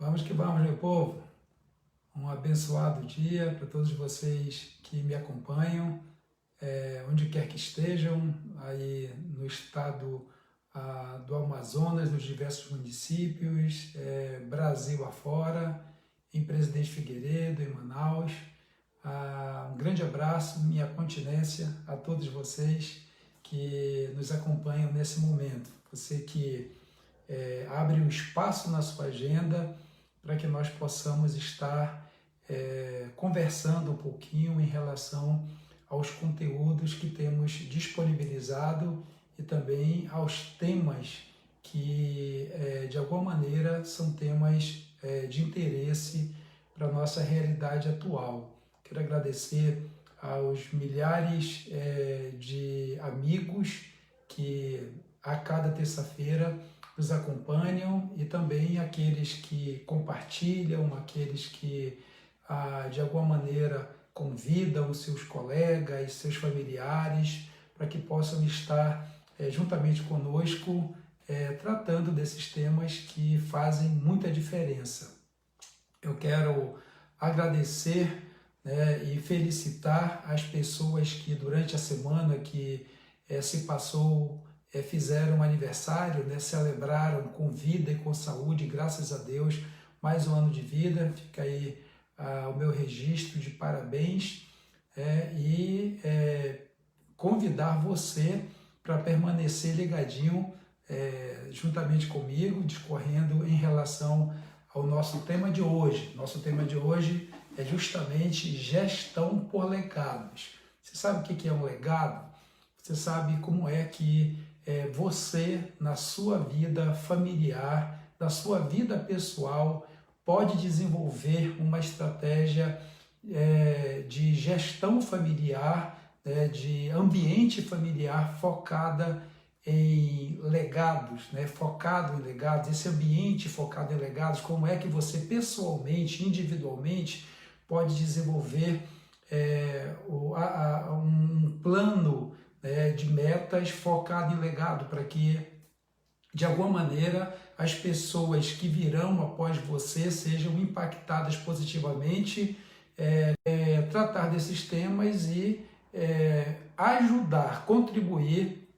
Vamos que vamos, meu povo. Um abençoado dia para todos vocês que me acompanham, onde quer que estejam, aí no estado do Amazonas, nos diversos municípios, Brasil afora, em Presidente Figueiredo, em Manaus. Um grande abraço, minha continência a todos vocês que nos acompanham nesse momento. Você que abre um espaço na sua agenda para que nós possamos estar conversando um pouquinho em relação aos conteúdos que temos disponibilizado e também aos temas que, de alguma maneira, são temas de interesse para a nossa realidade atual. Quero agradecer aos milhares de amigos que a cada terça-feira nos acompanham e também aqueles que compartilham, aqueles que de alguma maneira convidam os seus colegas, seus familiares, para que possam estar juntamente conosco tratando desses temas que fazem muita diferença. Eu quero agradecer e felicitar as pessoas que durante a semana que se passou fizeram um aniversário, celebraram com vida e com saúde, graças a Deus, mais um ano de vida. Fica aí o meu registro de parabéns e convidar você para permanecer ligadinho juntamente comigo, discorrendo em relação ao nosso tema de hoje. Nosso tema de hoje é justamente gestão por legados. Você sabe o que é um legado? Você sabe como é que você, na sua vida familiar, na sua vida pessoal, pode desenvolver uma estratégia de gestão familiar, de ambiente familiar focada em legados, focado em legados, esse ambiente focado em legados, como é que você pessoalmente, individualmente, pode desenvolver um plano de metas focado em legado, para que, de alguma maneira, as pessoas que virão após você sejam impactadas positivamente, tratar desses temas e ajudar, contribuir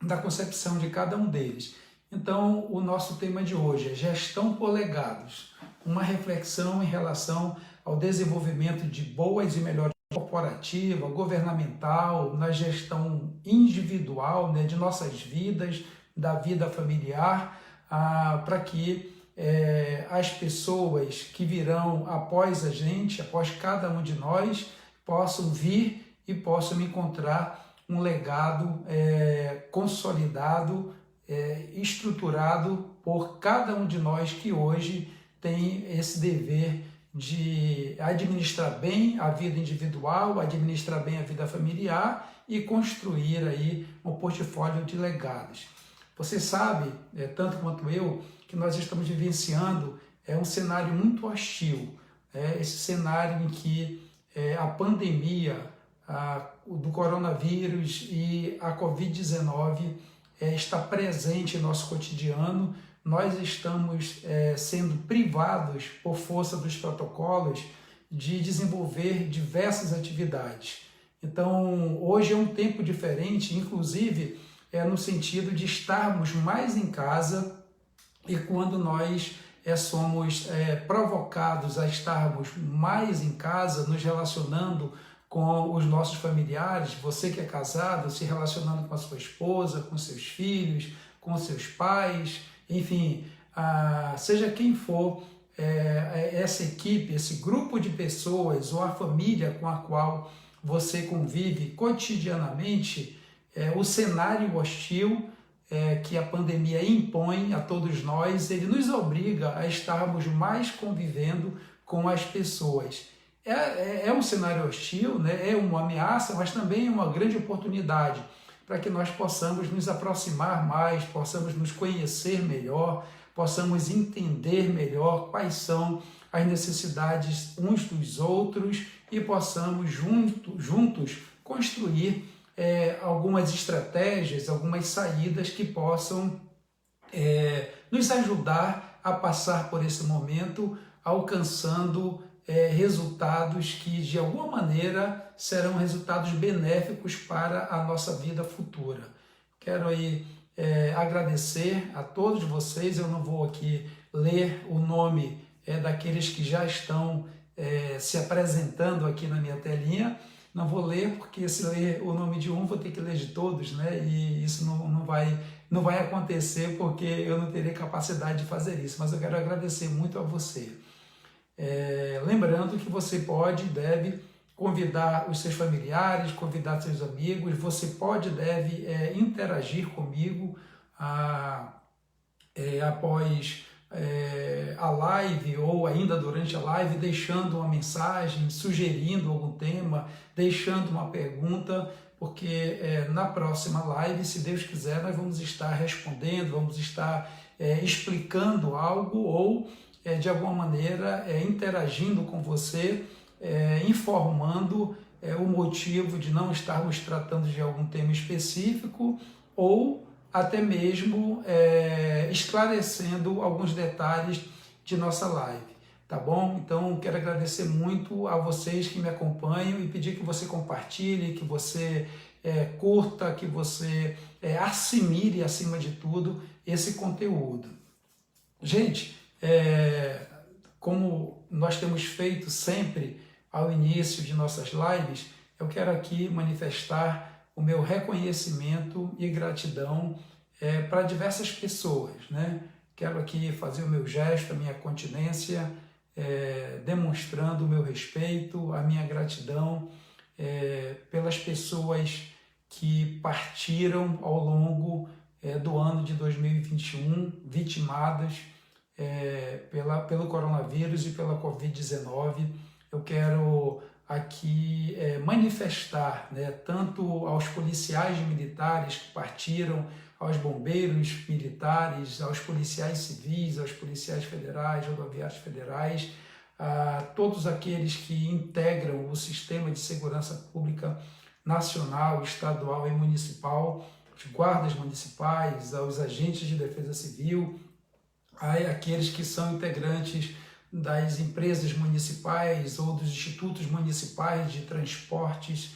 na concepção de cada um deles. Então, o nosso tema de hoje é gestão por legados, uma reflexão em relação ao desenvolvimento de boas e melhores corporativa, governamental, na gestão individual de nossas vidas, da vida familiar, para que as pessoas que virão após a gente, após cada um de nós, possam vir e possam encontrar um legado consolidado, estruturado por cada um de nós que hoje tem esse dever de administrar bem a vida individual, administrar bem a vida familiar e construir aí um portfólio de legados. Você sabe, tanto quanto eu, que nós estamos vivenciando um cenário muito hostil, esse cenário em que a pandemia do coronavírus e a Covid-19 está presente em nosso cotidiano. Nós estamos sendo privados, por força dos protocolos, de desenvolver diversas atividades. Então, hoje é um tempo diferente, inclusive no sentido de estarmos mais em casa, e quando nós somos provocados a estarmos mais em casa, nos relacionando com os nossos familiares, você que é casado, se relacionando com a sua esposa, com seus filhos, com seus pais, enfim, seja quem for essa equipe, esse grupo de pessoas ou a família com a qual você convive cotidianamente, o cenário hostil que a pandemia impõe a todos nós, ele nos obriga a estarmos mais convivendo com as pessoas. É um cenário hostil, é uma ameaça, mas também é uma grande oportunidade para que nós possamos nos aproximar mais, possamos nos conhecer melhor, possamos entender melhor quais são as necessidades uns dos outros e possamos juntos construir algumas estratégias, algumas saídas que possam nos ajudar a passar por esse momento, alcançando resultados que de alguma maneira serão resultados benéficos para a nossa vida futura. Quero aí agradecer a todos vocês. Eu não vou aqui ler o nome daqueles que já estão se apresentando aqui na minha telinha. Não vou ler, porque se ler o nome de um, vou ter que ler de todos, né? E isso não vai acontecer, porque eu não terei capacidade de fazer isso. Mas eu quero agradecer muito a você. Lembrando que você pode e deve convidar os seus familiares, convidar seus amigos, você pode e deve interagir comigo após a live ou ainda durante a live, deixando uma mensagem, sugerindo algum tema, deixando uma pergunta, porque na próxima live, se Deus quiser, nós vamos estar respondendo, vamos estar explicando algo ou de alguma maneira interagindo com você, informando o motivo de não estarmos tratando de algum tema específico ou até mesmo esclarecendo alguns detalhes de nossa live, tá bom? Então, quero agradecer muito a vocês que me acompanham e pedir que você compartilhe, que você curta, que você assimile, acima de tudo, esse conteúdo. Gente, como nós temos feito sempre ao início de nossas lives, eu quero aqui manifestar o meu reconhecimento e gratidão para diversas pessoas, né? Quero aqui fazer o meu gesto, a minha continência, demonstrando o meu respeito, a minha gratidão pelas pessoas que partiram ao longo do ano de 2021, vitimadas pelo coronavírus e pela Covid-19. Eu quero aqui manifestar, né, tanto aos policiais militares que partiram, aos bombeiros militares, aos policiais civis, aos policiais federais, rodoviários federais, a todos aqueles que integram o sistema de segurança pública nacional, estadual e municipal, os guardas municipais, aos agentes de defesa civil, aqueles que são integrantes das empresas municipais ou dos institutos municipais de transportes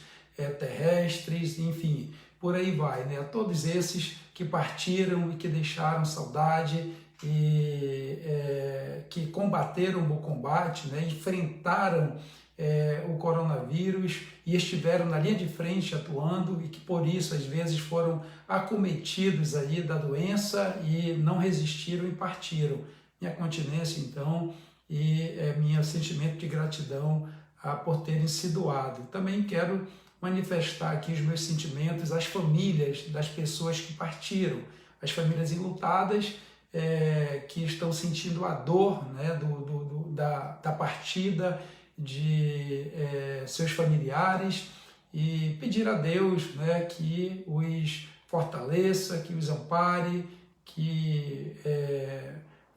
terrestres, enfim, por aí vai, né? Todos esses que partiram e que deixaram saudade e que combateram o combate, né? Enfrentaram o coronavírus e estiveram na linha de frente atuando e que por isso às vezes foram acometidos aí da doença e não resistiram e partiram. Minha continência então e meu sentimento de gratidão por terem se doado. Também quero manifestar aqui os meus sentimentos às famílias das pessoas que partiram, as famílias enlutadas que estão sentindo a dor, né, da partida de seus familiares e pedir a Deus, né, que os fortaleça, que os ampare, que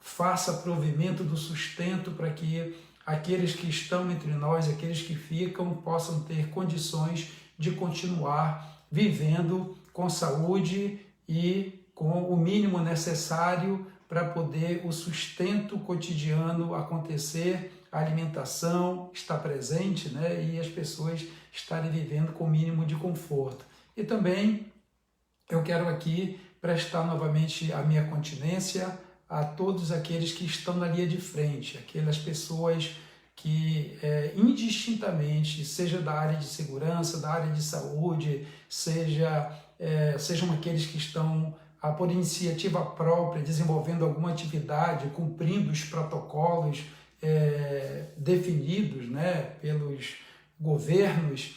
faça provimento do sustento para que aqueles que estão entre nós, aqueles que ficam, possam ter condições de continuar vivendo com saúde e com o mínimo necessário para poder o sustento cotidiano acontecer, a alimentação estar presente, né, e as pessoas estarem vivendo com o mínimo de conforto. E também eu quero aqui prestar novamente a minha continência a todos aqueles que estão na linha de frente, aquelas pessoas que indistintamente, seja da área de segurança, da área de saúde, sejam aqueles que estão por iniciativa própria, desenvolvendo alguma atividade, cumprindo os protocolos definidos, né, pelos governos,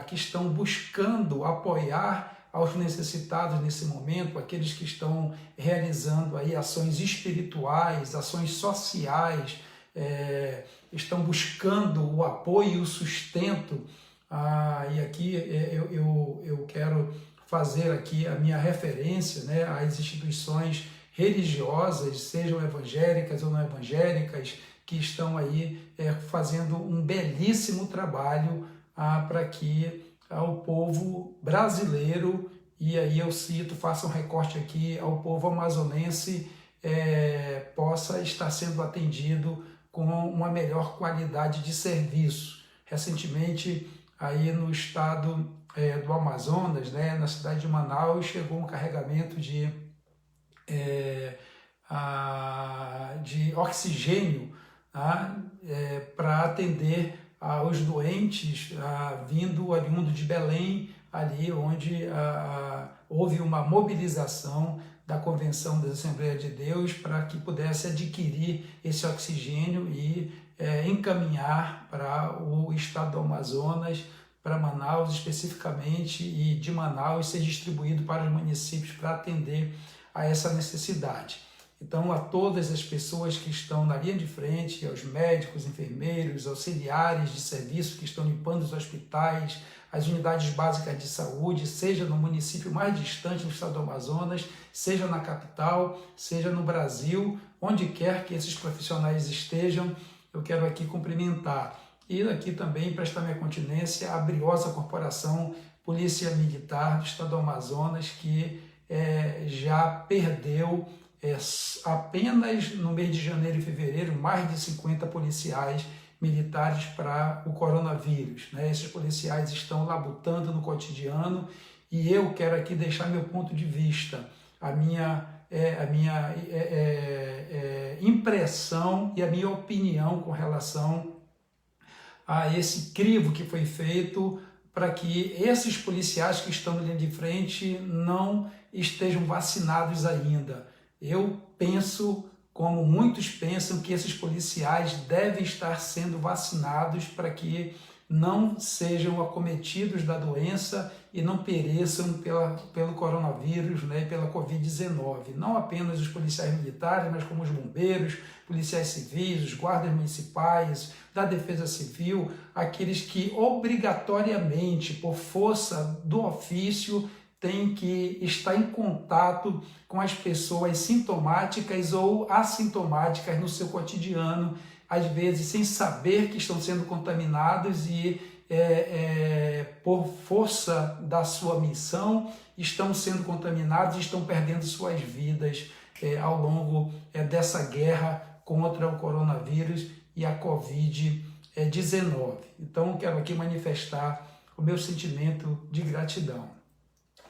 que estão buscando apoiar aos necessitados nesse momento, aqueles que estão realizando aí ações espirituais, ações sociais, estão buscando o apoio e o sustento. E aqui eu quero fazer aqui a minha referência, né, às instituições religiosas, sejam evangélicas ou não evangélicas, que estão aí fazendo um belíssimo trabalho para que ao povo brasileiro, e aí eu cito, faço um recorte aqui, ao povo amazonense, possa estar sendo atendido com uma melhor qualidade de serviço. Recentemente, aí no estado do Amazonas, né, na cidade de Manaus, chegou um carregamento de oxigênio, tá, para atender aos doentes oriundo de Belém, ali onde houve uma mobilização da Convenção das Assembleias de Deus para que pudesse adquirir esse oxigênio e encaminhar para o estado do Amazonas, para Manaus especificamente, e de Manaus ser distribuído para os municípios para atender a essa necessidade. Então, a todas as pessoas que estão na linha de frente, aos médicos, enfermeiros, auxiliares de serviço que estão limpando os hospitais, as unidades básicas de saúde, seja no município mais distante do estado do Amazonas, seja na capital, seja no Brasil, onde quer que esses profissionais estejam, eu quero aqui cumprimentar. E aqui também prestar minha continência à briosa corporação Polícia Militar do estado do Amazonas, que já perdeu apenas no mês de janeiro e fevereiro mais de 50 policiais militares para o coronavírus, né? Esses policiais estão labutando no cotidiano e eu quero aqui deixar meu ponto de vista, a minha impressão e a minha opinião com relação a esse crivo que foi feito para que esses policiais que estão na linha de frente não estejam vacinados ainda. Eu penso, como muitos pensam, que esses policiais devem estar sendo vacinados para que não sejam acometidos da doença e não pereçam pelo coronavírus, né, pela Covid-19. Não apenas os policiais militares, mas como os bombeiros, policiais civis, os guardas municipais, da Defesa Civil, aqueles que obrigatoriamente, por força do ofício, têm que estar em contato com as pessoas sintomáticas ou assintomáticas no seu cotidiano, às vezes sem saber que estão sendo contaminados e por força da sua missão estão sendo contaminados e estão perdendo suas vidas ao longo dessa guerra contra o coronavírus e a Covid-19. Então, quero aqui manifestar o meu sentimento de gratidão.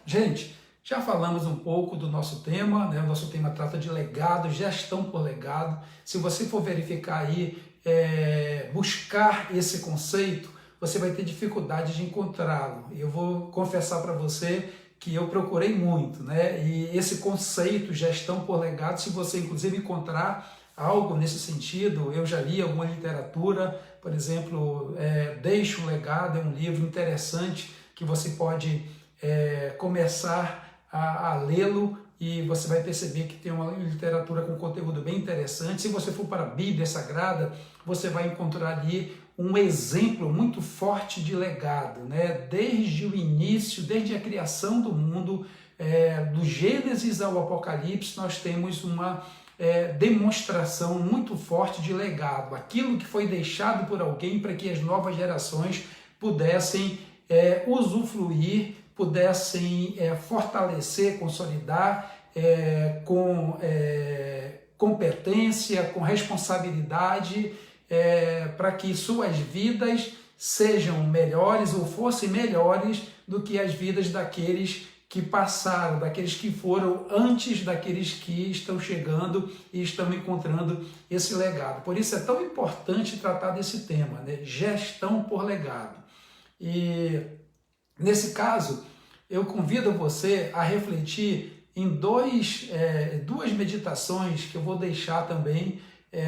Gente, já falamos um pouco do nosso tema, né? O nosso tema trata de legado, gestão por legado. Se você for verificar aí, buscar esse conceito, você vai ter dificuldade de encontrá-lo. Eu vou confessar para você que eu procurei muito, né? E esse conceito, gestão por legado, se você inclusive encontrar algo nesse sentido, eu já li alguma literatura, por exemplo, Deixe um Legado, é um livro interessante que você pode começar a lê-lo e você vai perceber que tem uma literatura com conteúdo bem interessante. Se você for para a Bíblia Sagrada, você vai encontrar ali um exemplo muito forte de legado, né? Desde o início, desde a criação do mundo, do Gênesis ao Apocalipse, nós temos uma demonstração muito forte de legado, aquilo que foi deixado por alguém para que as novas gerações pudessem usufruir, pudessem fortalecer, consolidar com competência, com responsabilidade, para que suas vidas sejam melhores ou fossem melhores do que as vidas daqueles que passaram, daqueles que foram antes daqueles que estão chegando e estão encontrando esse legado. Por isso é tão importante tratar desse tema, né? Gestão por legado. E nesse caso, eu convido você a refletir em duas meditações que eu vou deixar também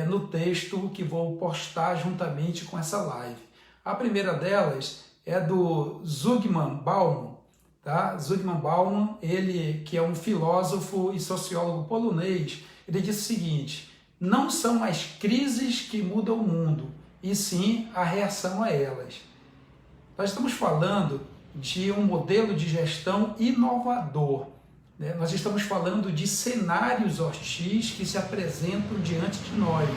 no texto que vou postar juntamente com essa live. A primeira delas é do Zygmunt Bauman, tá? Zygmunt Bauman, ele que é um filósofo e sociólogo polonês, ele diz o seguinte: não são as crises que mudam o mundo, e sim a reação a elas. Nós estamos falando de um modelo de gestão inovador, né? Nós estamos falando de cenários hostis que se apresentam diante de nós.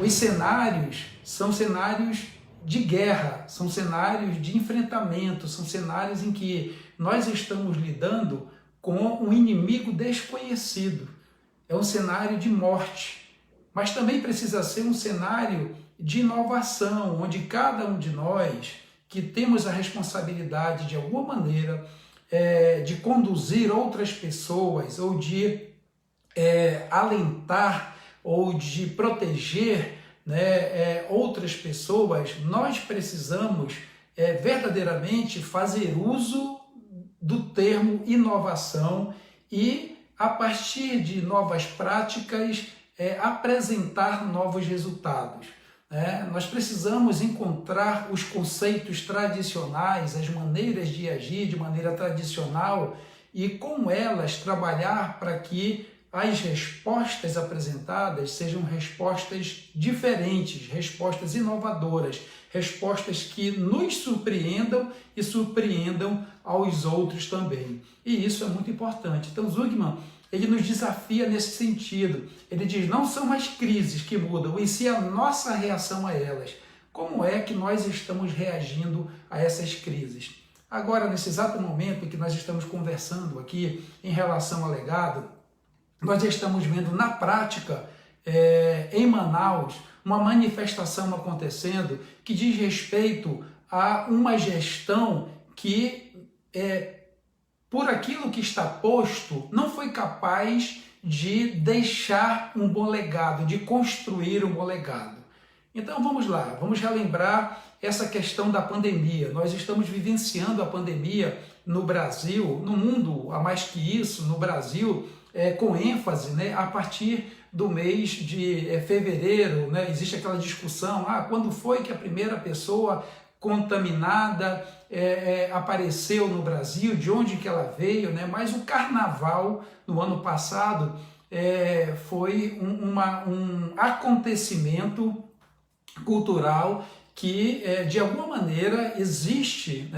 Os cenários são cenários de guerra, são cenários de enfrentamento, são cenários em que nós estamos lidando com um inimigo desconhecido. é um cenário de morte, mas também precisa ser um cenário de inovação, onde cada um de nós que temos a responsabilidade de alguma maneira de conduzir outras pessoas ou de alentar ou de proteger, né, outras pessoas, nós precisamos verdadeiramente fazer uso do termo inovação e, a partir de novas práticas, apresentar novos resultados. Nós precisamos encontrar os conceitos tradicionais, as maneiras de agir de maneira tradicional e, com elas, trabalhar para que as respostas apresentadas sejam respostas diferentes, respostas inovadoras, respostas que nos surpreendam e surpreendam aos outros também. E isso é muito importante. Então, Zugman, ele nos desafia nesse sentido. Ele diz, não são as crises que mudam, e sim a nossa reação a elas. Como é que nós estamos reagindo a essas crises? Agora, nesse exato momento em que nós estamos conversando aqui em relação ao legado, nós estamos vendo na prática, em Manaus, uma manifestação acontecendo que diz respeito a uma gestão que, por aquilo que está posto, não foi capaz de deixar um bom legado, de construir um bom legado. Então vamos lá, vamos relembrar essa questão da pandemia. Nós estamos vivenciando a pandemia no Brasil, no mundo, a mais que isso, no Brasil, com ênfase, né, a partir do mês de fevereiro, né, existe aquela discussão, quando foi que a primeira pessoa contaminada apareceu no Brasil, de onde que ela veio, né? Mas o carnaval no ano passado foi um acontecimento cultural que, de alguma maneira, existe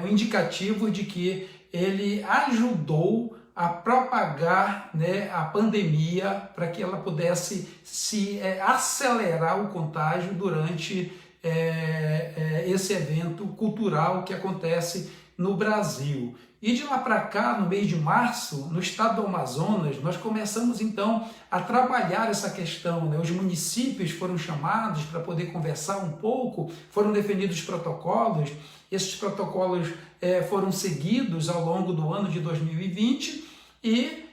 o indicativo de que ele ajudou a propagar, né, a pandemia para que ela pudesse acelerar o contágio durante esse evento cultural que acontece no Brasil. E de lá para cá, no mês de março, no estado do Amazonas, nós começamos então a trabalhar essa questão, né? Os municípios foram chamados para poder conversar um pouco, foram definidos protocolos, esses protocolos foram seguidos ao longo do ano de 2020 e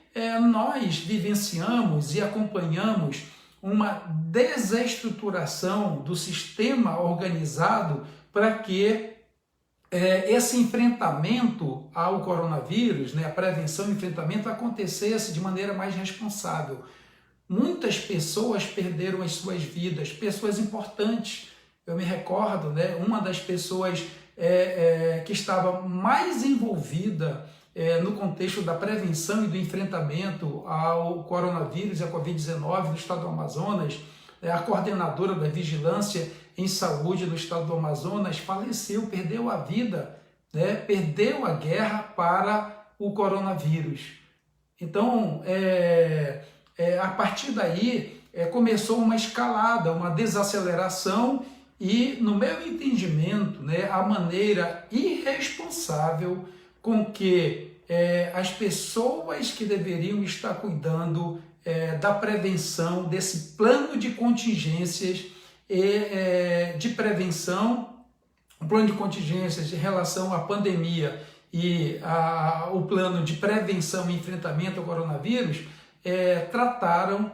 nós vivenciamos e acompanhamos uma desestruturação do sistema organizado para que esse enfrentamento ao coronavírus, né, a prevenção e enfrentamento acontecesse de maneira mais responsável. Muitas pessoas perderam as suas vidas, pessoas importantes. Eu me recordo, né, uma das pessoas que estava mais envolvida no contexto da prevenção e do enfrentamento ao coronavírus e à Covid-19 no estado do Amazonas, a coordenadora da Vigilância em Saúde no estado do Amazonas, faleceu, perdeu a vida, né? Perdeu a guerra para o coronavírus. Então, a partir daí, começou uma escalada, uma desaceleração e, no meu entendimento, né, a maneira irresponsável com que as pessoas que deveriam estar cuidando da prevenção, desse plano de contingências de prevenção, o plano de contingências em relação à pandemia e o plano de prevenção e enfrentamento ao coronavírus, trataram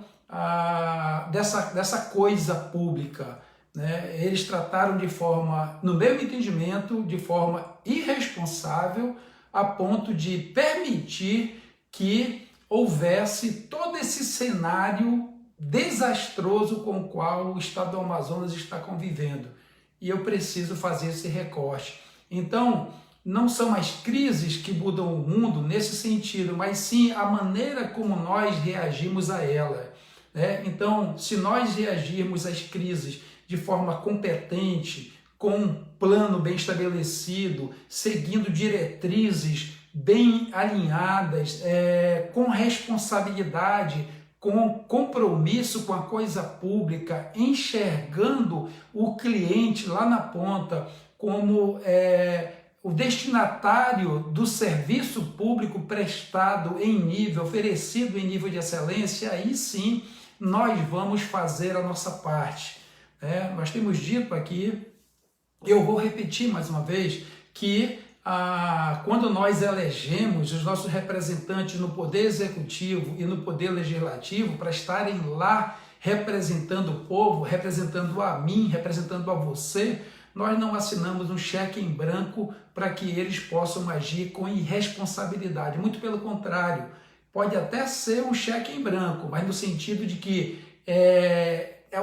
dessa coisa pública, né? Eles trataram de forma, no meu entendimento, de forma irresponsável, a ponto de permitir que houvesse todo esse cenário desastroso com o qual o estado do Amazonas está convivendo. E eu preciso fazer esse recorte. Então, não são as crises que mudam o mundo nesse sentido, mas sim a maneira como nós reagimos a ela, né? Então, se nós reagirmos às crises de forma competente, com um plano bem estabelecido, seguindo diretrizes bem alinhadas, com responsabilidade, com compromisso com a coisa pública, enxergando o cliente lá na ponta como o destinatário do serviço público prestado em nível, oferecido em nível de excelência, aí sim nós vamos fazer a nossa parte. Nós temos dito aqui, eu vou repetir mais uma vez, que quando nós elegemos os nossos representantes no poder executivo e no poder legislativo para estarem lá representando o povo, representando a mim, representando a você, nós não assinamos um cheque em branco para que eles possam agir com irresponsabilidade. Muito pelo contrário, pode até ser um cheque em branco, mas no sentido de que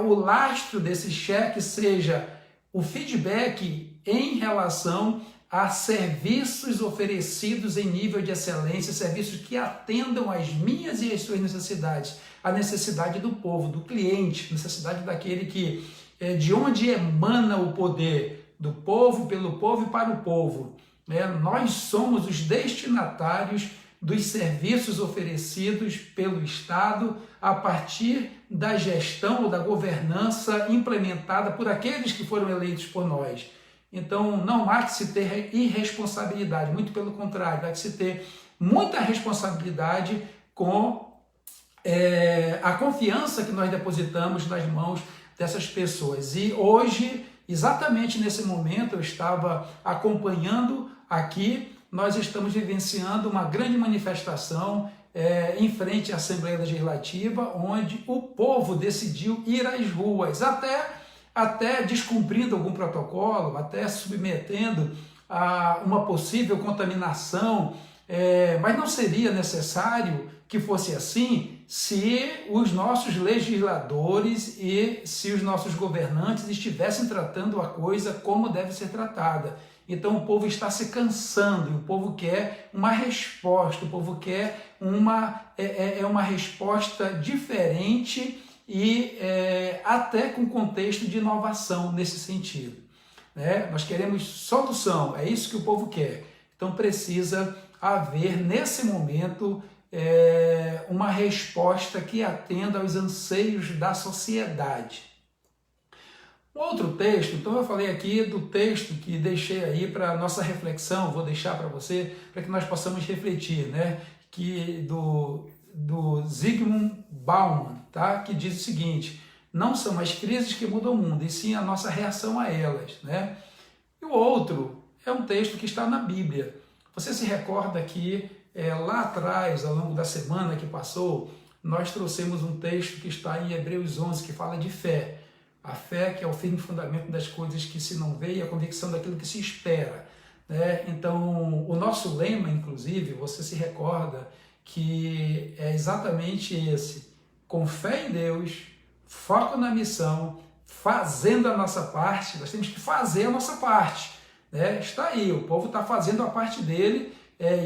o lastro desse cheque seja o feedback em relação a serviços oferecidos em nível de excelência, serviços que atendam às minhas e às suas necessidades, a necessidade do povo, do cliente, necessidade daquele que de onde emana o poder, do povo, pelo povo e para o povo. Nós somos os destinatários dos serviços oferecidos pelo Estado a partir da gestão ou da governança implementada por aqueles que foram eleitos por nós. Então, não há que se ter irresponsabilidade, muito pelo contrário, há que se ter muita responsabilidade com a confiança que nós depositamos nas mãos dessas pessoas. E hoje, exatamente nesse momento, eu estava acompanhando aqui, nós estamos vivenciando uma grande manifestação em frente à Assembleia Legislativa, onde o povo decidiu ir às ruas, até descumprindo algum protocolo, até submetendo a uma possível contaminação, mas não seria necessário que fosse assim se os nossos legisladores e se os nossos governantes estivessem tratando a coisa como deve ser tratada. Então o povo está se cansando, o povo quer uma resposta, o povo quer uma resposta diferente e até com contexto de inovação nesse sentido. Nós queremos solução, é isso que o povo quer. Então precisa haver nesse momento uma resposta que atenda aos anseios da sociedade. Um outro texto, então eu falei aqui do texto que deixei aí para nossa reflexão, vou deixar para você, para que nós possamos refletir, que do Zygmunt Bauman, tá? Que diz o seguinte: não são as crises que mudam o mundo, e sim a nossa reação a elas. E o outro é um texto que está na Bíblia. Você se recorda que lá atrás, ao longo da semana que passou, nós trouxemos um texto que está em Hebreus 11, que fala de fé. A fé que é o firme fundamento das coisas que se não vê e a convicção daquilo que se espera. Então, o nosso lema, inclusive, você se recorda que é exatamente esse: com fé em Deus, foco na missão, fazendo a nossa parte. Nós temos que fazer a nossa parte. Está aí, o povo está fazendo a parte dele,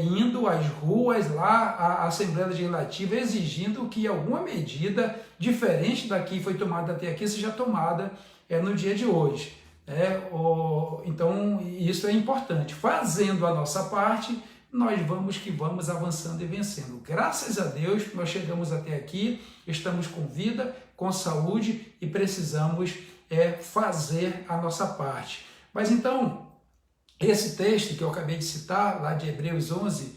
indo às ruas, lá à Assembleia Legislativa, exigindo que alguma medida diferente da que foi tomada até aqui seja tomada no dia de hoje. Então, isso é importante. Fazendo a nossa parte, nós vamos avançando e vencendo. Graças a Deus, nós chegamos até aqui, estamos com vida, com saúde e precisamos fazer a nossa parte. Mas então, esse texto que eu acabei de citar, lá de Hebreus 11,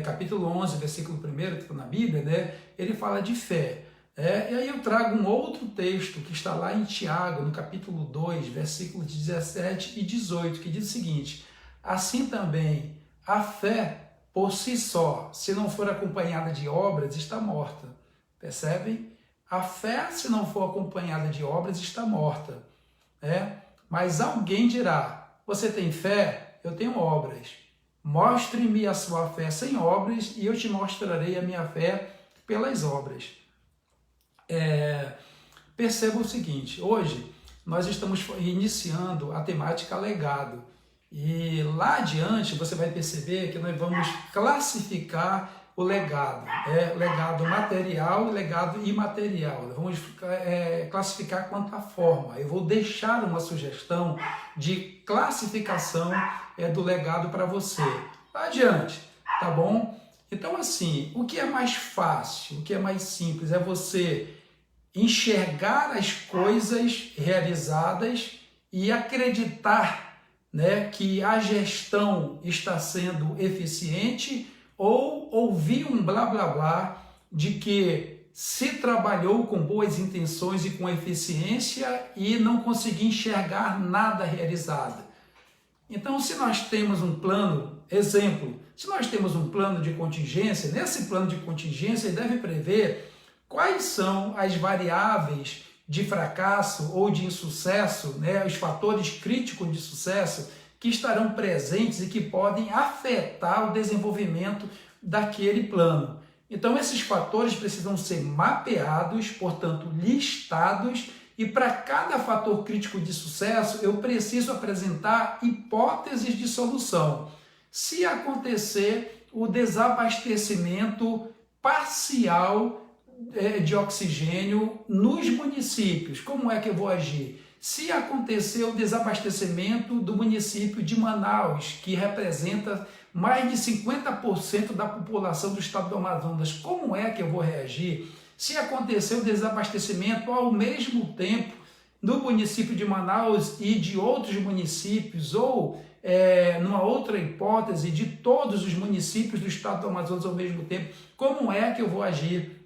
capítulo 11, versículo 1, que está na Bíblia, ele fala de fé. E aí eu trago um outro texto que está lá em Tiago, no capítulo 2, versículos 17 e 18, que diz o seguinte: assim também a fé por si só, se não for acompanhada de obras, está morta. Percebem? A fé, se não for acompanhada de obras, está morta. Mas alguém dirá: você tem fé? Eu tenho obras. Mostre-me a sua fé sem obras e eu te mostrarei a minha fé pelas obras. Perceba o seguinte: hoje nós estamos iniciando a temática legado. E lá adiante você vai perceber que nós vamos classificar o legado. Legado material e legado imaterial. Nós vamos classificar quanto à forma. Eu vou deixar uma sugestão de classificação do legado para você. Lá adiante, tá bom? Então, assim, o que é mais fácil, o que é mais simples é você enxergar as coisas realizadas e acreditar né, que a gestão está sendo eficiente, ou ouvir um blá blá blá de que se trabalhou com boas intenções e com eficiência e não consegui enxergar nada realizado. Então, se nós temos um plano, exemplo, se nós temos um plano de contingência, nesse plano de contingência ele deve prever quais são as variáveis de fracasso ou de insucesso, né, os fatores críticos de sucesso que estarão presentes e que podem afetar o desenvolvimento daquele plano. Então, esses fatores precisam ser mapeados, portanto, listados, e para cada fator crítico de sucesso, eu preciso apresentar hipóteses de solução. Se acontecer o desabastecimento parcial de oxigênio nos municípios, como é que eu vou agir? Se acontecer o desabastecimento do município de Manaus, que representa mais de 50% da população do estado do Amazonas, como é que eu vou reagir? Se acontecer o desabastecimento ao mesmo tempo no município de Manaus e de outros municípios, ou numa outra hipótese, de todos os municípios do estado do Amazonas ao mesmo tempo, como é que eu vou agir?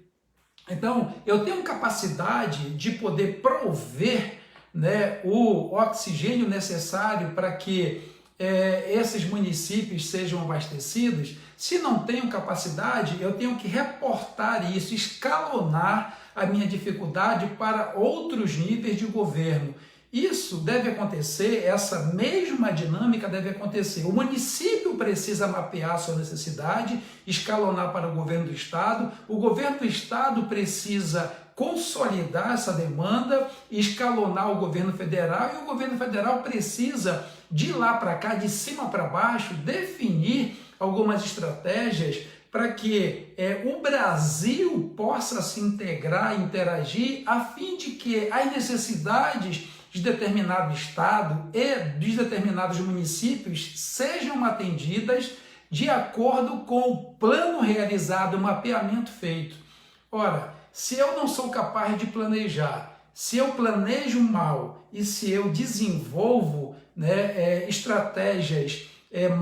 Então, eu tenho capacidade de poder prover, né, o oxigênio necessário para que esses municípios sejam abastecidos. Se não tenho capacidade, eu tenho que reportar isso, escalonar a minha dificuldade para outros níveis de governo. Isso deve acontecer, essa mesma dinâmica deve acontecer. O município precisa mapear a sua necessidade, escalonar para o governo do estado. O governo do estado precisa consolidar essa demanda, escalonar o governo federal, e o governo federal precisa, de lá para cá, de cima para baixo, definir algumas estratégias para que o Brasil possa se integrar, interagir, a fim de que as necessidades de determinado estado e de determinados municípios sejam atendidas de acordo com o plano realizado, o mapeamento feito. Ora, se eu não sou capaz de planejar, se eu planejo mal e se eu desenvolvo, né, estratégias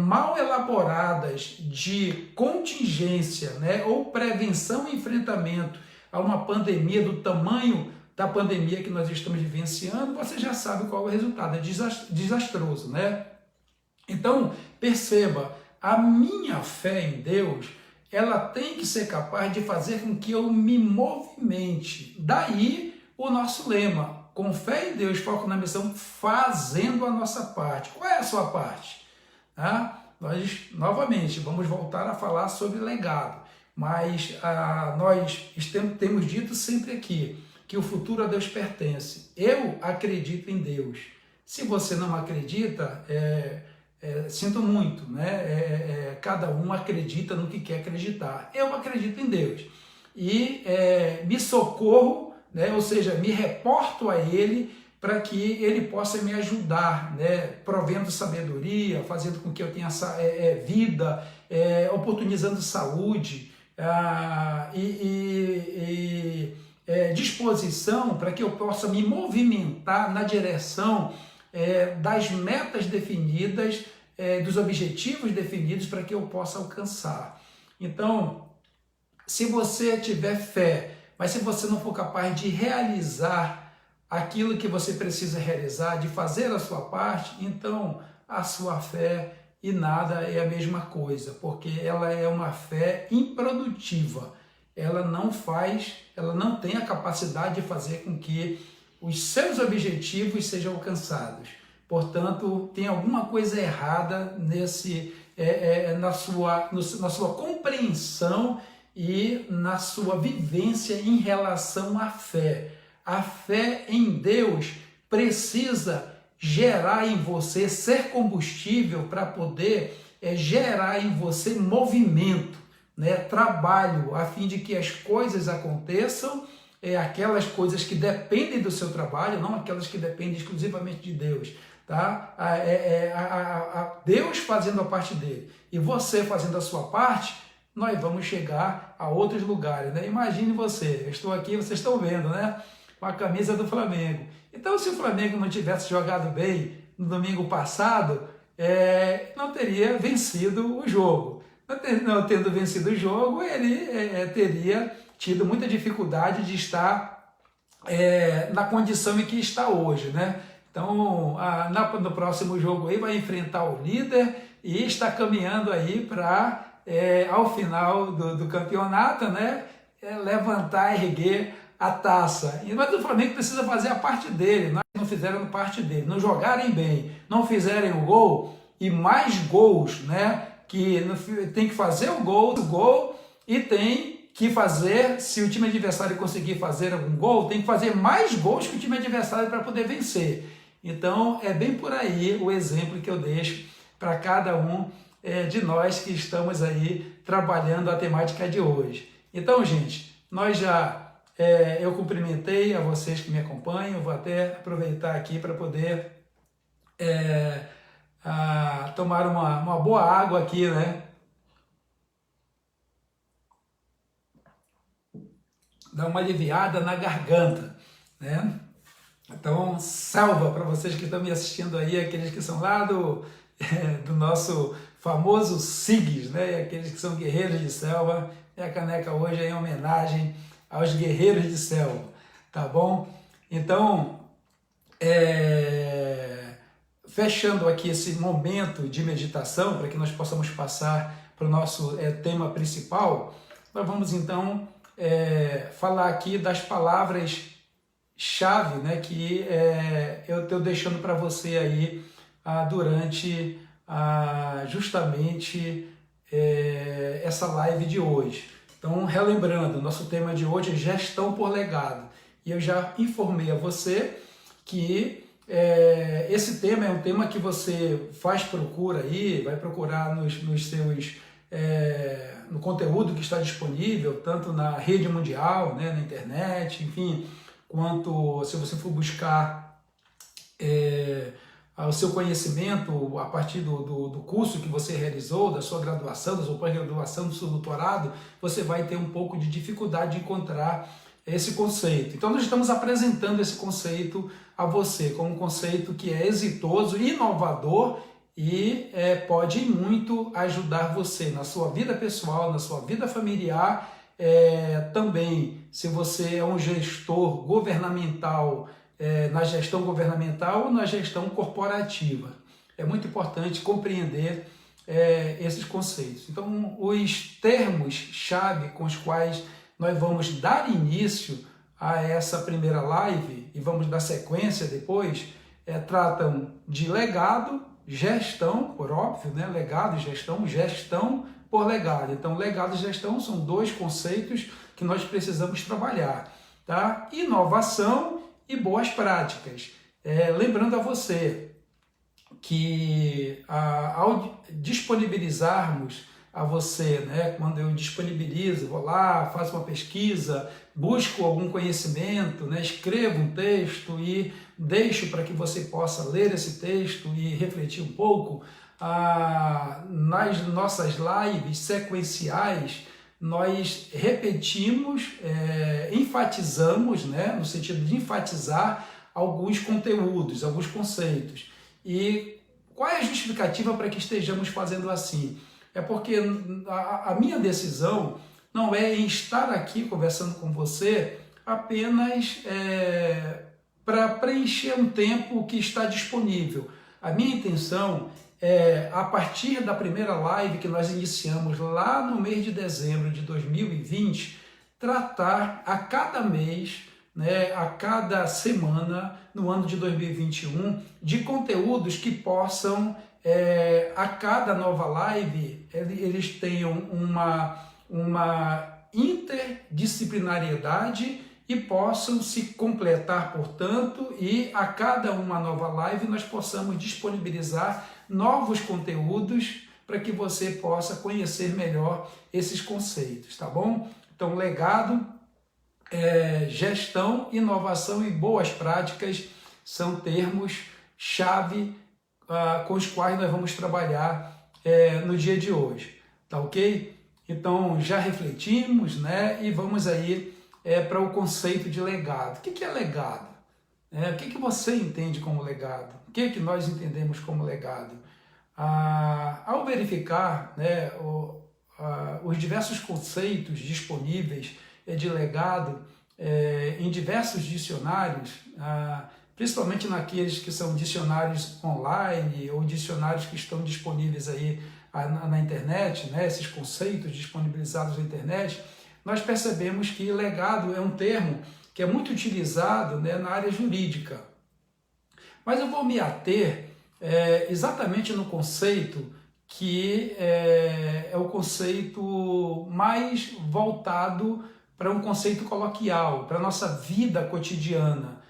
mal elaboradas de contingência, né, ou prevenção e enfrentamento a uma pandemia do tamanho da pandemia que nós estamos vivenciando, você já sabe qual é o resultado, é desastroso, né? Então, perceba, a minha fé em Deus, ela tem que ser capaz de fazer com que eu me movimente. Daí o nosso lema, com fé em Deus, foco na missão, fazendo a nossa parte. Qual é a sua parte? Nós, novamente, vamos voltar a falar sobre legado, mas nós temos dito sempre aqui que o futuro a Deus pertence. Eu acredito em Deus. Se você não acredita, sinto muito, né? Cada um acredita no que quer acreditar. Eu acredito em Deus e me socorro, né? Ou seja, me reporto a Ele para que Ele possa me ajudar, né? Provendo sabedoria, fazendo com que eu tenha vida, oportunizando saúde disposição para que eu possa me movimentar na direção das metas definidas, dos objetivos definidos para que eu possa alcançar. Então, se você tiver fé, mas se você não for capaz de realizar aquilo que você precisa realizar, de fazer a sua parte, então a sua fé e nada é a mesma coisa, porque ela é uma fé improdutiva. Ela não tem a capacidade de fazer com que os seus objetivos sejam alcançados. Portanto, tem alguma coisa errada na sua compreensão e na sua vivência em relação à fé. A fé em Deus precisa gerar em você, ser combustível para poder gerar em você movimento, né, trabalho, a fim de que as coisas aconteçam, aquelas coisas que dependem do seu trabalho, não aquelas que dependem exclusivamente de Deus, tá? Deus fazendo a parte dele e você fazendo a sua parte, nós vamos chegar a outros lugares, né? Imagine você, eu estou aqui, vocês estão vendo, né? Com a camisa do Flamengo. Então, se o Flamengo não tivesse jogado bem no domingo passado, não teria vencido o jogo. Não tendo vencido o jogo, ele teria tido muita dificuldade de estar na condição em que está hoje, né? Então, no próximo jogo aí vai enfrentar o líder e está caminhando aí para, ao final do campeonato, né, levantar, erguer a taça. Mas o Flamengo precisa fazer a parte dele, nós não fizeram parte dele, não jogarem bem, não fizerem o gol e mais gols, né, que tem que fazer o gol e tem que fazer, se o time adversário conseguir fazer algum gol, tem que fazer mais gols que o time adversário para poder vencer. Então, é bem por aí o exemplo que eu deixo para cada um de nós que estamos aí trabalhando a temática de hoje. Então, gente, eu cumprimentei a vocês que me acompanham, vou até aproveitar aqui para poder tomar uma boa água aqui, né? Dar uma aliviada na garganta, né? Então, salva para vocês que estão me assistindo aí, aqueles que são lá do nosso famoso SIGs, né? Aqueles que são guerreiros de selva. Minha caneca hoje é em homenagem aos guerreiros de selva, tá bom? Então, fechando aqui esse momento de meditação, para que nós possamos passar para o nosso tema principal, nós vamos então falar aqui das palavras-chave, né, que eu estou deixando para você aí durante justamente essa live de hoje. Então, relembrando, nosso tema de hoje é gestão por legado. E eu já informei a você que esse tema é um tema que você faz procura aí, vai procurar nos seus no conteúdo que está disponível, tanto na rede mundial, né, na internet, enfim, quanto se você for buscar o seu conhecimento a partir do curso que você realizou, da sua graduação, da sua pós-graduação, do seu doutorado, você vai ter um pouco de dificuldade de encontrar esse conceito. Então, nós estamos apresentando esse conceito a você como um conceito que é exitoso, inovador e pode muito ajudar você na sua vida pessoal, na sua vida familiar, também se você é um gestor governamental, na gestão governamental ou na gestão corporativa. É muito importante compreender esses conceitos. Então, os termos-chave com os quais nós vamos dar início a essa primeira live e vamos dar sequência depois, tratam de legado, gestão, por óbvio, né? Legado e gestão, gestão por legado. Então, legado e gestão são dois conceitos que nós precisamos trabalhar, tá? Inovação e boas práticas. Lembrando a você que ao disponibilizarmos a você, né, quando eu disponibilizo, vou lá, faço uma pesquisa, busco algum conhecimento, né, escrevo um texto e deixo para que você possa ler esse texto e refletir um pouco, nas nossas lives sequenciais, nós repetimos, enfatizamos, né, no sentido de enfatizar alguns conteúdos, alguns conceitos. E qual é a justificativa para que estejamos fazendo assim? É porque a minha decisão não é em estar aqui conversando com você apenas para preencher um tempo que está disponível. A minha intenção é, a partir da primeira live que nós iniciamos lá no mês de dezembro de 2020, tratar a cada mês, né, a cada semana, no ano de 2021, de conteúdos que possam, a cada nova live, eles tenham uma interdisciplinariedade e possam se completar, portanto, e a cada uma nova live nós possamos disponibilizar novos conteúdos para que você possa conhecer melhor esses conceitos, tá bom? Então, legado, gestão, inovação e boas práticas são termos-chave com os quais nós vamos trabalhar no dia de hoje, tá ok? Então, já refletimos, né? E vamos aí para o conceito de legado. O que é legado? O que você entende como legado? O que nós entendemos como legado? Ao verificar, né, os diversos conceitos disponíveis de legado em diversos dicionários, principalmente naqueles que são dicionários online ou dicionários que estão disponíveis aí na internet, né, esses conceitos disponibilizados na internet, nós percebemos que legado é um termo que é muito utilizado, né, na área jurídica. Mas eu vou me ater exatamente no conceito que é o conceito mais voltado para um conceito coloquial, para a nossa vida cotidiana,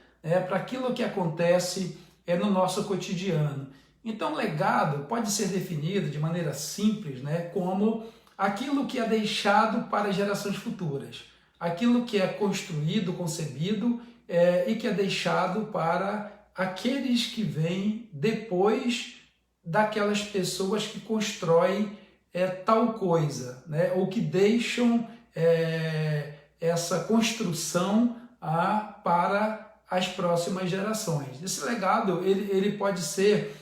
para aquilo que acontece no nosso cotidiano. Então, legado pode ser definido de maneira simples, né, como aquilo que é deixado para gerações futuras, aquilo que é construído, concebido e que é deixado para aqueles que vêm depois daquelas pessoas que constroem tal coisa, né, ou que deixam essa construção para as próximas gerações. Esse legado ele pode ser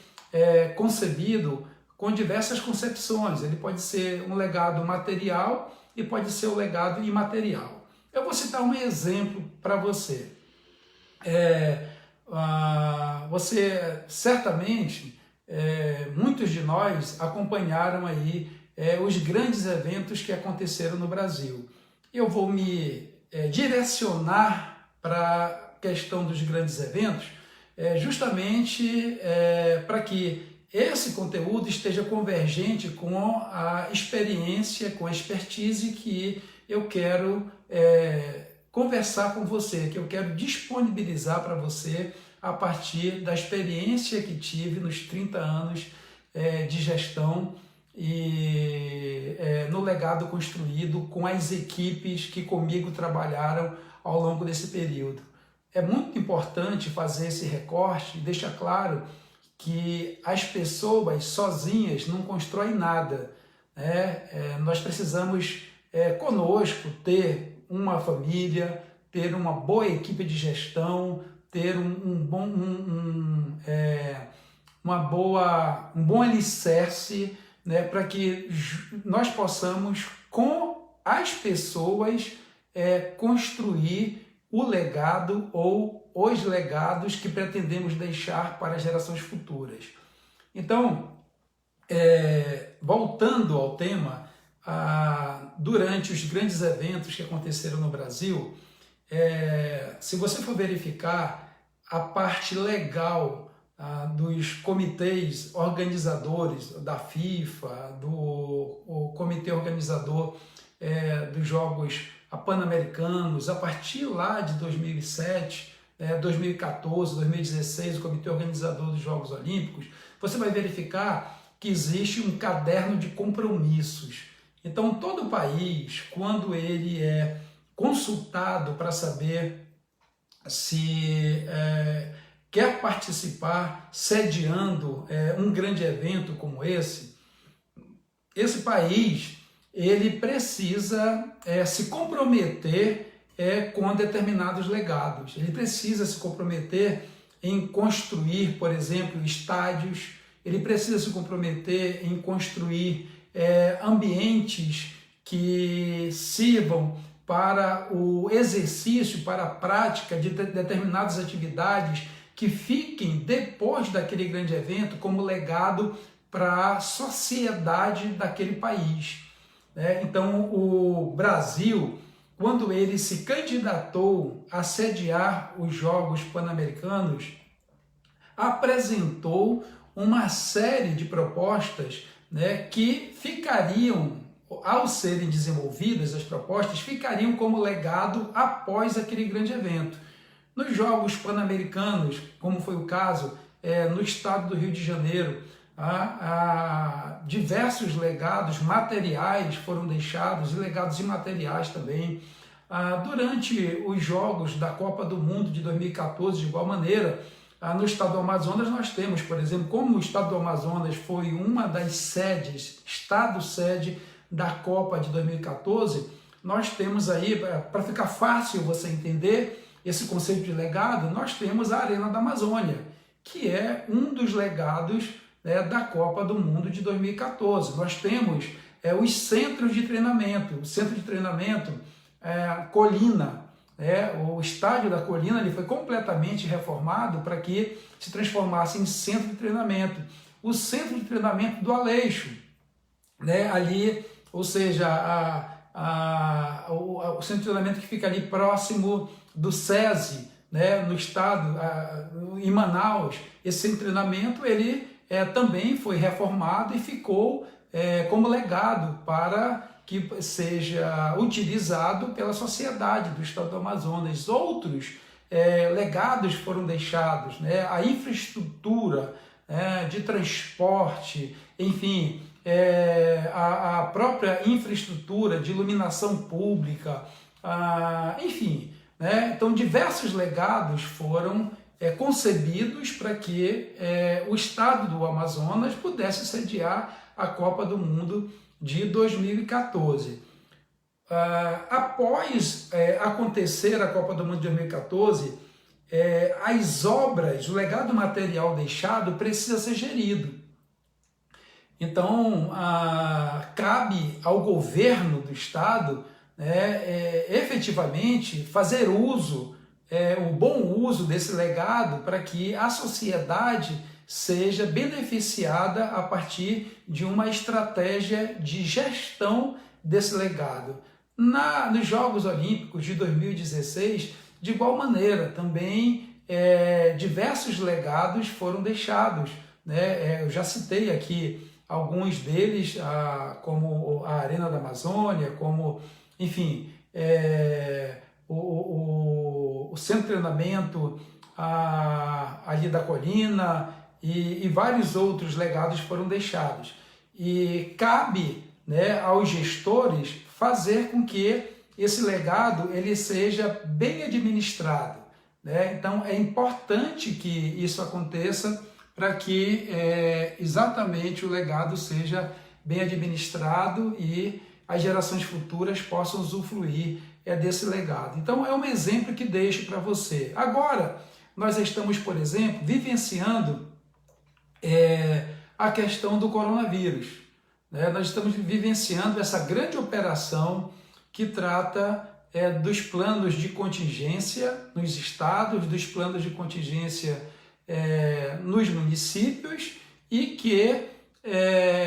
concebido com diversas concepções. Ele pode ser um legado material e pode ser um legado imaterial. Eu vou citar um exemplo para você. Você certamente, muitos de nós acompanharam aí os grandes eventos que aconteceram no Brasil. Eu vou me direcionar para a questão dos grandes eventos, justamente para que esse conteúdo esteja convergente com a experiência, com a expertise que eu quero conversar com você, que eu quero disponibilizar para você a partir da experiência que tive nos 30 anos de gestão e no legado construído com as equipes que comigo trabalharam ao longo desse período. É muito importante fazer esse recorte e deixar claro que as pessoas sozinhas não constroem nada, né? Nós precisamos conosco ter uma família, ter uma boa equipe de gestão, ter um bom alicerce, né, para que nós possamos, com as pessoas, construir o legado ou os legados que pretendemos deixar para gerações futuras. Então, voltando ao tema, durante os grandes eventos que aconteceram no Brasil, se você for verificar a parte legal dos comitês organizadores da FIFA, do comitê organizador dos Jogos Pan-Americanos, a partir lá de 2007, 2014, 2016, o comitê organizador dos Jogos Olímpicos, você vai verificar que existe um caderno de compromissos. Então, todo país, quando ele é consultado para saber se quer participar sediando um grande evento como esse país ele precisa se comprometer com determinados legados. Ele precisa se comprometer em construir, por exemplo, estádios. Ele precisa se comprometer em construir ambientes que sirvam para o exercício, para a prática de determinadas atividades que fiquem depois daquele grande evento como legado para a sociedade daquele país. Então, o Brasil, quando ele se candidatou a sediar os Jogos Pan-Americanos, apresentou uma série de propostas, que ficariam, ao serem desenvolvidas, as propostas ficariam como legado após aquele grande evento. Nos Jogos Pan-Americanos, como foi o caso no estado do Rio de Janeiro, diversos legados materiais foram deixados e legados imateriais também. Durante os Jogos da Copa do Mundo de 2014, de igual maneira, no estado do Amazonas nós temos, por exemplo, como o estado do Amazonas foi uma das sedes, estado-sede da Copa de 2014, nós temos aí, para ficar fácil você entender esse conceito de legado, nós temos a Arena da Amazônia, que é um dos legados né, da Copa do Mundo de 2014. Nós temos os centros de treinamento, o centro de treinamento Colina, o estádio da Colina ele foi completamente reformado para que se transformasse em centro de treinamento. O centro de treinamento do Aleixo, né, ali, ou seja, o centro de treinamento que fica ali próximo do SESI, né, no estado, em Manaus, esse centro de treinamento ele também foi reformado e ficou como legado para que seja utilizado pela sociedade do estado do Amazonas. Outros legados foram deixados, né, a infraestrutura de transporte, enfim, a própria infraestrutura de iluminação pública, enfim, né? Então diversos legados foram concebidos para que o estado do Amazonas pudesse sediar a Copa do Mundo de 2014. Após acontecer a Copa do Mundo de 2014, as obras, o legado material deixado precisa ser gerido. Então, cabe ao governo do estado efetivamente fazer uso, o bom uso desse legado para que a sociedade seja beneficiada a partir de uma estratégia de gestão desse legado. Nos Jogos Olímpicos de 2016, de igual maneira, também diversos legados foram deixados, né? Eu já citei aqui alguns deles, como a Arena da Amazônia, como, enfim, o centro de treinamento ali da Colina e vários outros legados foram deixados. E cabe, né, aos gestores fazer com que esse legado ele seja bem administrado, né? Então é importante que isso aconteça para que exatamente o legado seja bem administrado e as gerações futuras possam usufruir desse legado. Então é um exemplo que deixo para você. Agora, nós estamos, por exemplo, vivenciando a questão do coronavírus, né? Nós estamos vivenciando essa grande operação que trata dos planos de contingência nos estados, dos planos de contingência nos municípios e que,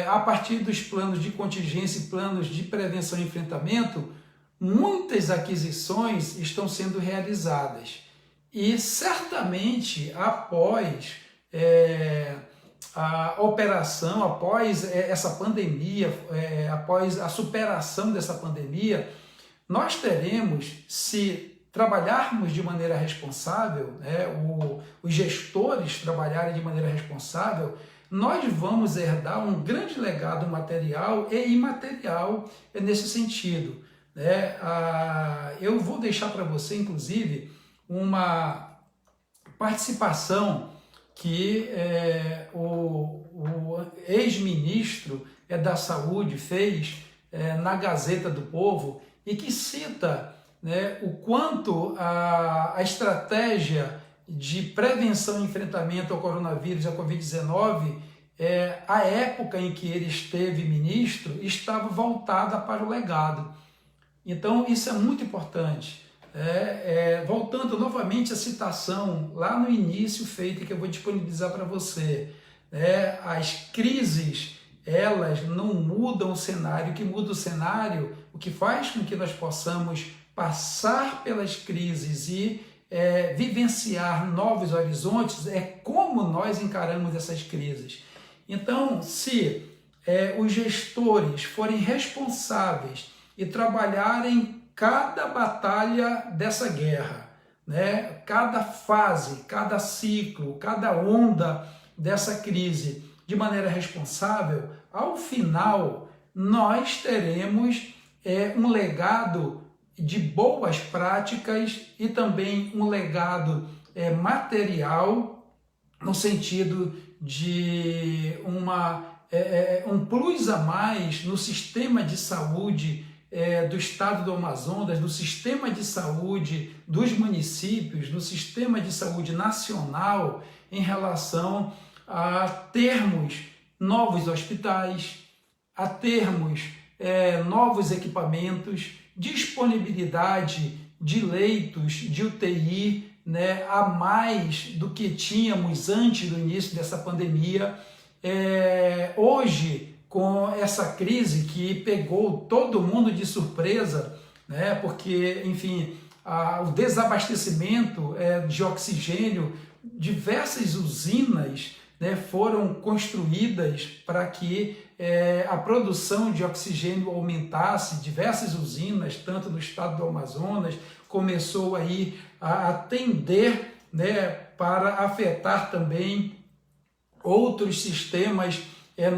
a partir dos planos de contingência e planos de prevenção e enfrentamento, muitas aquisições estão sendo realizadas. E certamente, após a operação, após essa pandemia, após a superação dessa pandemia, nós teremos, se trabalharmos de maneira responsável, os gestores trabalharem de maneira responsável, nós vamos herdar um grande legado material e imaterial nesse sentido, né? Eu vou deixar para você, inclusive, uma participação que o ex-ministro da Saúde fez na Gazeta do Povo e que cita, né, o quanto a estratégia de prevenção e enfrentamento ao coronavírus e à Covid-19, a época em que ele esteve ministro, estava voltada para o legado. Então, isso é muito importante. Voltando novamente à citação lá no início feita, que eu vou disponibilizar para você, as crises, elas não mudam o cenário. O que muda o cenário, o que faz com que nós possamos passar pelas crises e vivenciar novos horizontes é como nós encaramos essas crises. Então, se os gestores forem responsáveis e trabalharem cada batalha dessa guerra, né? Cada fase, cada ciclo, cada onda dessa crise de maneira responsável, ao final nós teremos um legado de boas práticas e também um legado material, no sentido de um plus a mais no sistema de saúde do estado do Amazonas, no sistema de saúde dos municípios, no sistema de saúde nacional em relação a termos novos hospitais, a termos novos equipamentos, disponibilidade de leitos de UTI, né, a mais do que tínhamos antes do início dessa pandemia. Hoje, com essa crise que pegou todo mundo de surpresa, né, porque, enfim, o desabastecimento de oxigênio, diversas usinas, né, foram construídas para que a produção de oxigênio aumentasse. Diversas usinas, tanto no estado do Amazonas, começou aí a atender, né, para afetar também outros sistemas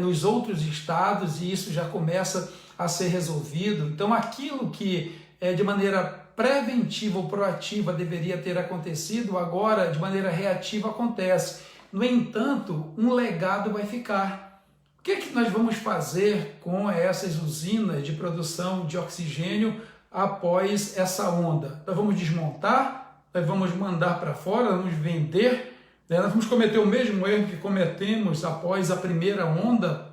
nos outros estados, e isso já começa a ser resolvido. Então, aquilo que de maneira preventiva ou proativa deveria ter acontecido, agora de maneira reativa acontece. No entanto, um legado vai ficar. O que é que nós vamos fazer com essas usinas de produção de oxigênio após essa onda? Nós vamos desmontar? Nós vamos mandar para fora? Vamos vender? Nós vamos cometer o mesmo erro que cometemos após a primeira onda,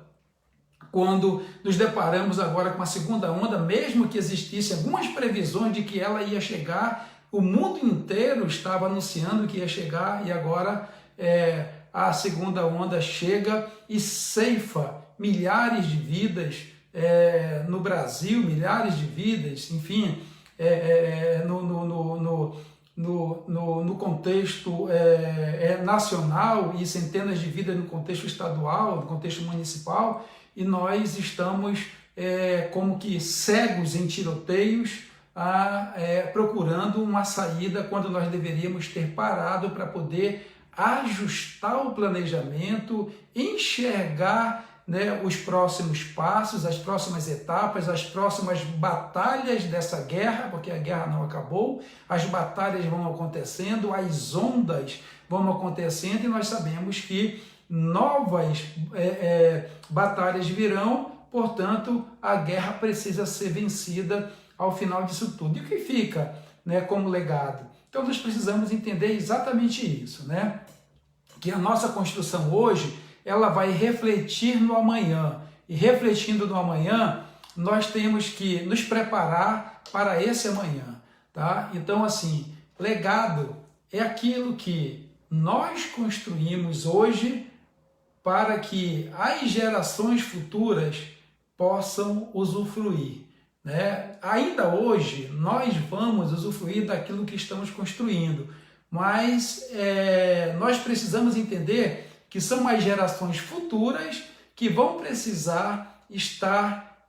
quando nos deparamos agora com a segunda onda, mesmo que existissem algumas previsões de que ela ia chegar, o mundo inteiro estava anunciando que ia chegar, e agora a segunda onda chega e ceifa milhares de vidas no Brasil, milhares de vidas, enfim, no contexto nacional, e centenas de vidas no contexto estadual, no contexto municipal, e nós estamos como que cegos em tiroteios, procurando uma saída, quando nós deveríamos ter parado para poder ajustar o planejamento, enxergar, né, os próximos passos, as próximas etapas, as próximas batalhas dessa guerra, porque a guerra não acabou, as batalhas vão acontecendo, as ondas vão acontecendo, e nós sabemos que novas batalhas virão. Portanto, a guerra precisa ser vencida ao final disso tudo. E o que fica, né, como legado? Então, nós precisamos entender exatamente isso, né? Que a nossa construção hoje, ela vai refletir no amanhã. E refletindo no amanhã, nós temos que nos preparar para esse amanhã, tá? Então, assim, legado é aquilo que nós construímos hoje para que as gerações futuras possam usufruir, né? Ainda hoje, nós vamos usufruir daquilo que estamos construindo, mas nós precisamos entender que são as gerações futuras que vão precisar estar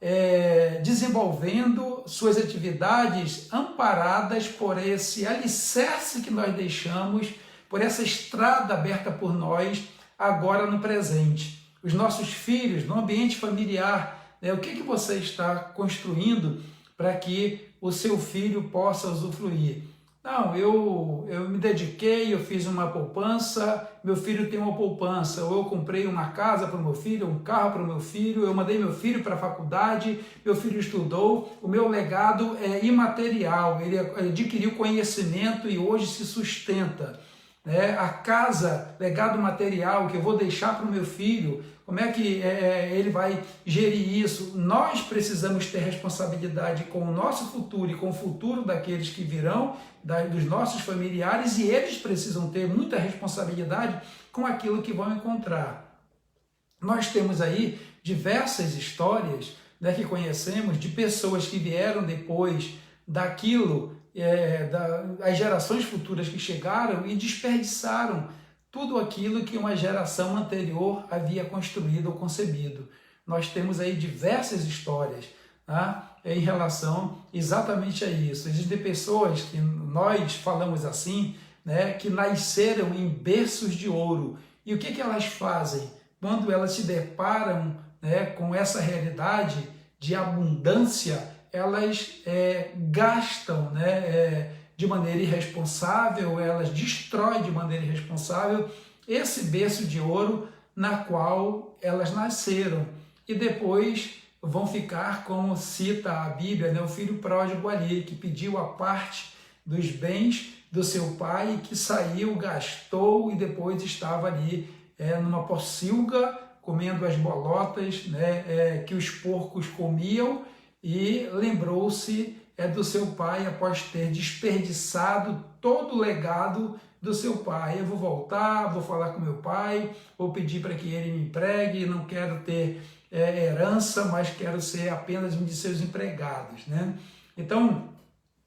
desenvolvendo suas atividades amparadas por esse alicerce que nós deixamos, por essa estrada aberta por nós agora no presente. Os nossos filhos, no ambiente familiar, né, o que você está construindo para que o seu filho possa usufruir? Não, eu me dediquei, eu fiz uma poupança, meu filho tem uma poupança, ou eu comprei uma casa para o meu filho, um carro para o meu filho, eu mandei meu filho para a faculdade, meu filho estudou, o meu legado é imaterial, ele adquiriu conhecimento e hoje se sustenta. A casa, legado material que eu vou deixar para o meu filho, como é que ele vai gerir isso? Nós precisamos ter responsabilidade com o nosso futuro e com o futuro daqueles que virão, dos nossos familiares, e eles precisam ter muita responsabilidade com aquilo que vão encontrar. Nós temos aí diversas histórias, né, que conhecemos de pessoas que vieram depois daquilo, as gerações futuras que chegaram e desperdiçaram tudo aquilo que uma geração anterior havia construído ou concebido. Nós temos aí diversas histórias, tá, em relação exatamente a isso. Existem pessoas que nós falamos assim, né, que nasceram em berços de ouro. E o que elas fazem? Quando elas se deparam, né, com essa realidade de abundância, elas gastam, né, de maneira irresponsável, elas destroem de maneira irresponsável esse berço de ouro na qual elas nasceram. E depois vão ficar, como cita a Bíblia, né, o filho pródigo ali, que pediu a parte dos bens do seu pai, que saiu, gastou e depois estava ali numa pocilga, comendo as bolotas, né, que os porcos comiam, e lembrou-se do seu pai após ter desperdiçado todo o legado do seu pai. Eu vou voltar, vou falar com meu pai, vou pedir para que ele me empregue, não quero ter herança, mas quero ser apenas um de seus empregados, né? Então,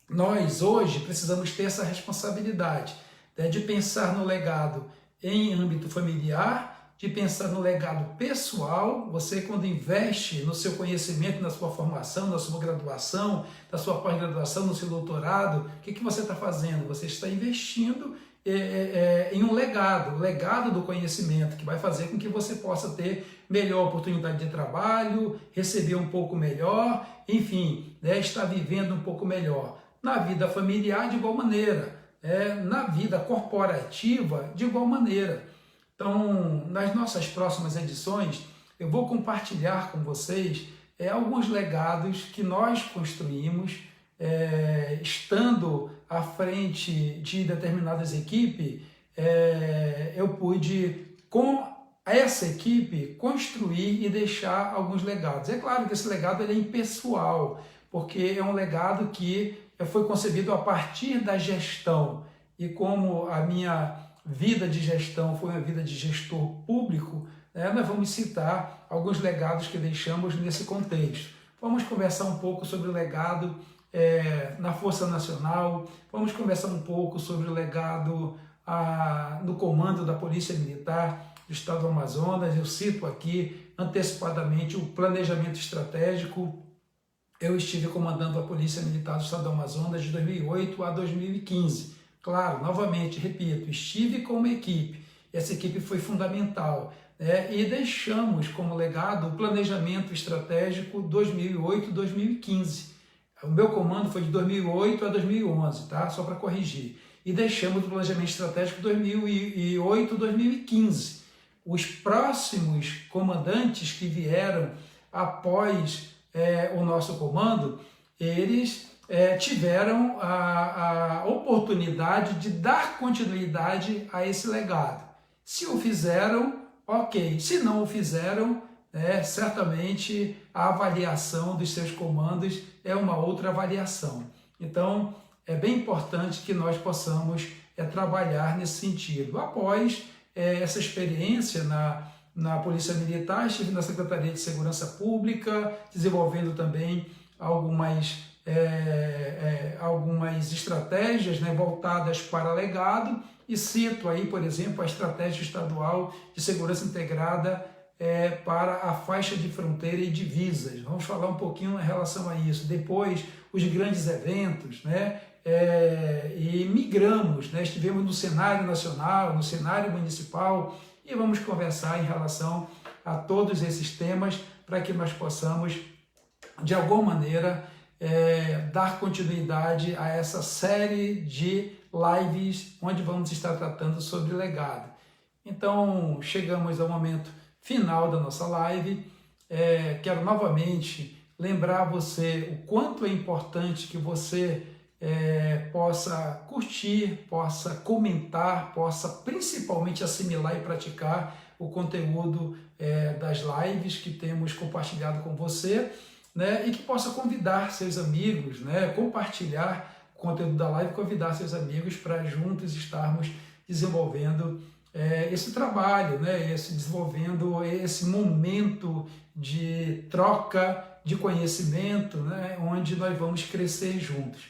nós hoje precisamos ter essa responsabilidade, né, de pensar no legado em âmbito familiar, de pensar no legado pessoal. Você, quando investe no seu conhecimento, na sua formação, na sua graduação, na sua pós-graduação, no seu doutorado, o que você está fazendo? Você está investindo em um legado, o legado do conhecimento, que vai fazer com que você possa ter melhor oportunidade de trabalho, receber um pouco melhor, enfim, né, estar vivendo um pouco melhor. Na vida familiar, de igual maneira, na vida corporativa, de igual maneira. Então, nas nossas próximas edições, eu vou compartilhar com vocês alguns legados que nós construímos, estando à frente de determinadas equipes. Eu pude, com essa equipe, construir e deixar alguns legados. É claro que esse legado é impessoal, porque é um legado que foi concebido a partir da gestão, e como a minha vida de gestão foi uma vida de gestor público, nós vamos citar alguns legados que deixamos nesse contexto. Vamos conversar um pouco sobre o legado na Força Nacional, vamos conversar um pouco sobre o legado no comando da Polícia Militar do Estado do Amazonas. Eu cito aqui antecipadamente o planejamento estratégico. Eu estive comandando a Polícia Militar do Estado do Amazonas de 2008 a 2015. Claro, novamente, repito, estive com uma equipe, essa equipe foi fundamental, e deixamos como legado o planejamento estratégico 2008-2015. O meu comando foi de 2008 a 2011, tá? Só para corrigir. E deixamos o planejamento estratégico 2008-2015. Os próximos comandantes que vieram após o nosso comando, eles tiveram a oportunidade de dar continuidade a esse legado. Se o fizeram, ok. Se não o fizeram, certamente a avaliação dos seus comandos é uma outra avaliação. Então, é bem importante que nós possamos trabalhar nesse sentido. Após essa experiência na Polícia Militar, estive na Secretaria de Segurança Pública, desenvolvendo também algumas estratégias, voltadas para legado, e cito aí, por exemplo, a Estratégia Estadual de Segurança Integrada para a faixa de fronteira e divisas. Vamos falar um pouquinho em relação a isso. Depois, os grandes eventos, e migramos, estivemos no cenário nacional, no cenário municipal, e vamos conversar em relação a todos esses temas para que nós possamos, de alguma maneira, dar continuidade a essa série de lives onde vamos estar tratando sobre legado. Então, chegamos ao momento final da nossa live. Quero novamente lembrar você o quanto é importante que você possa curtir, possa comentar, possa principalmente assimilar e praticar o conteúdo das lives que temos compartilhado com você, e que possa convidar seus amigos, compartilhar o conteúdo da live, convidar seus amigos para juntos estarmos desenvolvendo esse trabalho, desenvolvendo esse momento de troca de conhecimento, onde nós vamos crescer juntos,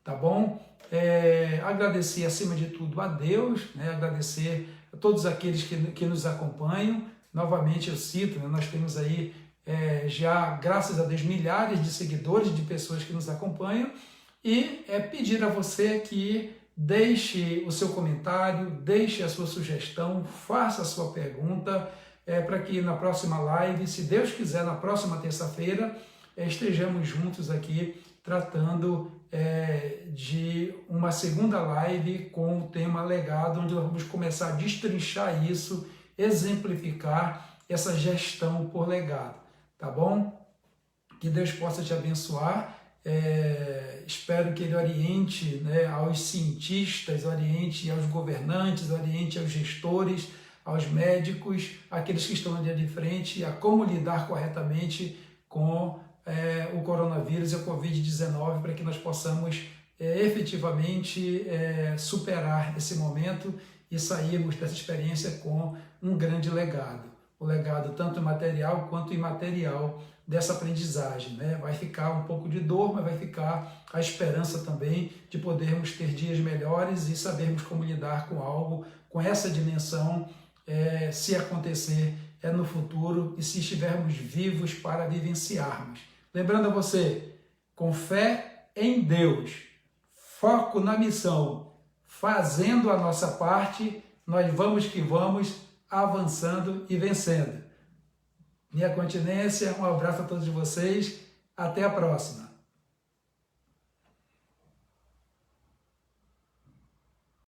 tá bom? Agradecer acima de tudo a Deus, agradecer a todos aqueles que nos acompanham. Novamente eu cito, nós temos aí já, graças a Deus, milhares de seguidores, de pessoas que nos acompanham, e pedir a você que deixe o seu comentário, deixe a sua sugestão, faça a sua pergunta, para que na próxima live, se Deus quiser, na próxima terça-feira, estejamos juntos aqui tratando de uma segunda live com o tema legado, onde nós vamos começar a destrinchar isso, exemplificar essa gestão por legado. Tá bom? Que Deus possa te abençoar. Espero que Ele oriente aos cientistas, oriente aos governantes, oriente aos gestores, aos médicos, àqueles que estão na linha de frente, a como lidar corretamente com o coronavírus e a Covid-19 para que nós possamos efetivamente superar esse momento e sairmos dessa experiência com um grande legado. O legado tanto material quanto imaterial dessa aprendizagem, né? Vai ficar um pouco de dor, mas vai ficar a esperança também de podermos ter dias melhores e sabermos como lidar com algo, com essa dimensão, se acontecer no futuro e se estivermos vivos para vivenciarmos. Lembrando a você, com fé em Deus, foco na missão, fazendo a nossa parte, nós vamos que vamos, avançando e vencendo. Minha continência, um abraço a todos vocês, até a próxima.